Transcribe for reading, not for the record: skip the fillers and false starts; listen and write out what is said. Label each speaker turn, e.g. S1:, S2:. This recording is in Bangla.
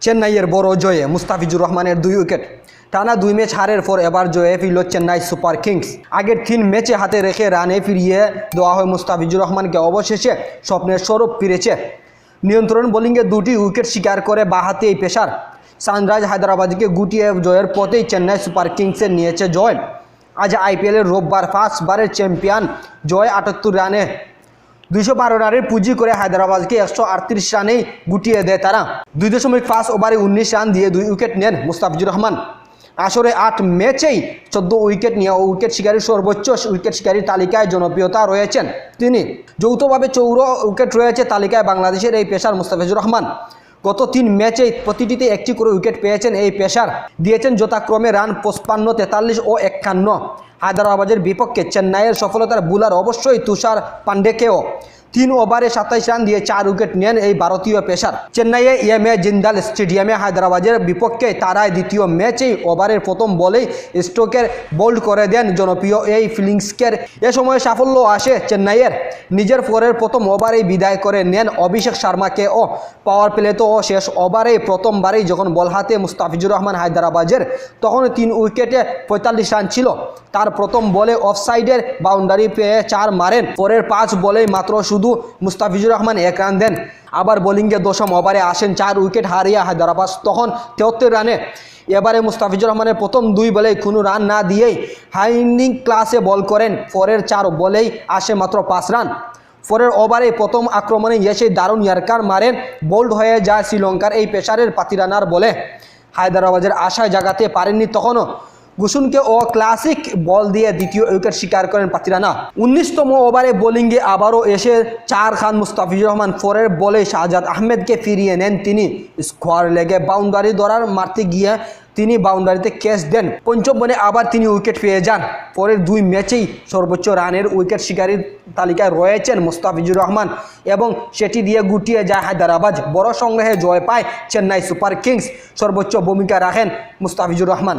S1: চেন্নাইয়ের বড় জয়ে মুস্তাফিজুর রহমানের 2 উইকেট। টানা 2 ম্যাচ হারের পর এবার জয়ে ফিরল চেন্নাই সুপার কিংস। আগের 3 ম্যাচে হাতে রেখে রানে ফিরিয়ে দেওয়া হয় মুস্তাফিজুর রহমানকে। অবশেষে স্বপ্নের স্বরূপ ফিরেছে। নিয়ন্ত্রণ বোলিংয়ে 2টি উইকেট শিকার করে বাঁহাতি এই পেসার সানরাইজ হায়দ্রাবাদকে গুটিয়ে জয়ের পথেই চেন্নাই সুপার কিংসের নিয়েছে জয়। আজ আইপিএলের রোববার ফার্স্টবারের চ্যাম্পিয়ন জয় 78 রানে 212 রানের পুঁজি করে হায়দ্রাবাদকে 138 রানেই গুটিয়ে দেয় তারা। 2.5 ওভারে 19 রান দিয়ে 2 উইকেট নেন মুস্তাফিজুর রহমান। আসরে 8 ম্যাচেই 14 উইকেট নিয়ে উইকেট শিকারীর সর্বোচ্চ উইকেট শিকারীর তালিকায় জনপ্রিয়তা রয়েছেন তিনি। যৌথভাবে 14 উইকেট রয়েছে তালিকায় বাংলাদেশের এই পেসার মুস্তাফিজুর রহমান। গত 3 ম্যাচেই প্রতিটিতে একটি করে উইকেট পেয়েছেন এই পেসার। দিয়েছেন যথাক্রমে রান 55, 43 ও 51। হায়দ্রাবাদের বিপক্ষে চেন্নাইয়ের সফলতার বুলার অবশ্যই তুষার পান্ডেকেও। 3 ওভারে 27 রান দিয়ে 4 উইকেট নেন এই ভারতীয় পেসার। চেন্নাইয়ে এম.এ. জিন্দাল স্টেডিয়ামে হায়দ্রাবাদের বিপক্ষে তারাই দ্বিতীয় ম্যাচেই ওভারের প্রথম বলেই স্ট্রোকের বোল্ড করে দেন জনপ্রিয় এই ফিলিংসকের। এ সময় সাফল্য আসে চেন্নাইয়ের। নিজের পরের প্রথম ওভারেই বিদায় করে নেন অভিষেক শর্মাকে ও পাওয়ার প্লেতে ও শেষ ওভারেই প্রথমবারেই যখন বল হাতে মুস্তাফিজুর রহমান হায়দ্রাবাদের, তখন 3 উইকেটে 45 রান ছিল। তার প্রথম বলে অফসাইডের বাউন্ডারি পেয়ে 4 মারেন। পরের 5 বলেই মাত্র শুধু মুস্তাফিজুর রহমান 1 রান দেন। আবার বোলিংয়ে 10ম ওভারে আসেন 4 উইকেট হারিয়ে হায়দ্রাবাদ, তখন 73 রানে। এবারে মুস্তাফিজুর রহমানের প্রথম 2 বলেই কোনো রান না দিয়েই হাই ইনিং ক্লাসে বল করেন। পরের 4 বলেই আসে মাত্র 5 রান। পরের ওভারে প্রথম আক্রমণে এসে দারুণ ইয়ার্কার মারেন। বোল্ড হয়ে যায় শ্রীলঙ্কার এই পেসারের পাতিরানার বলে। হায়দ্রাবাদের আশায় জাগাতে পারেননি তখনও। গুসুনকে ও ক্লাসিক বল দিয়ে দ্বিতীয় উইকেট শিকার করেন পাতিরানা। 19তম ওভারে বোলিংয়ে আবারও এসে 4 খান মুস্তাফিজুর রহমান। পরের বলে শাহজাদ আহমেদকে ফিরিয়ে নেন তিনি। স্কোয়ার লেগে বাউন্ডারি ধরার মারতে গিয়ে তিনি বাউন্ডারিতে ক্যাচ দেন। পঞ্চম বলে আবার তিনি উইকেট পেয়ে যান। পরের 2 ম্যাচেই সর্বোচ্চ রানের উইকেট শিকারীর তালিকায় রয়েছেন মুস্তাফিজুর রহমান এবং সেটি দিয়ে গুটিয়ে যায় হায়দ্রাবাদ। বড় সংগ্রহে জয় পায় চেন্নাই সুপার কিংস। সর্বোচ্চ ভূমিকা রাখেন মুস্তাফিজুর রহমান।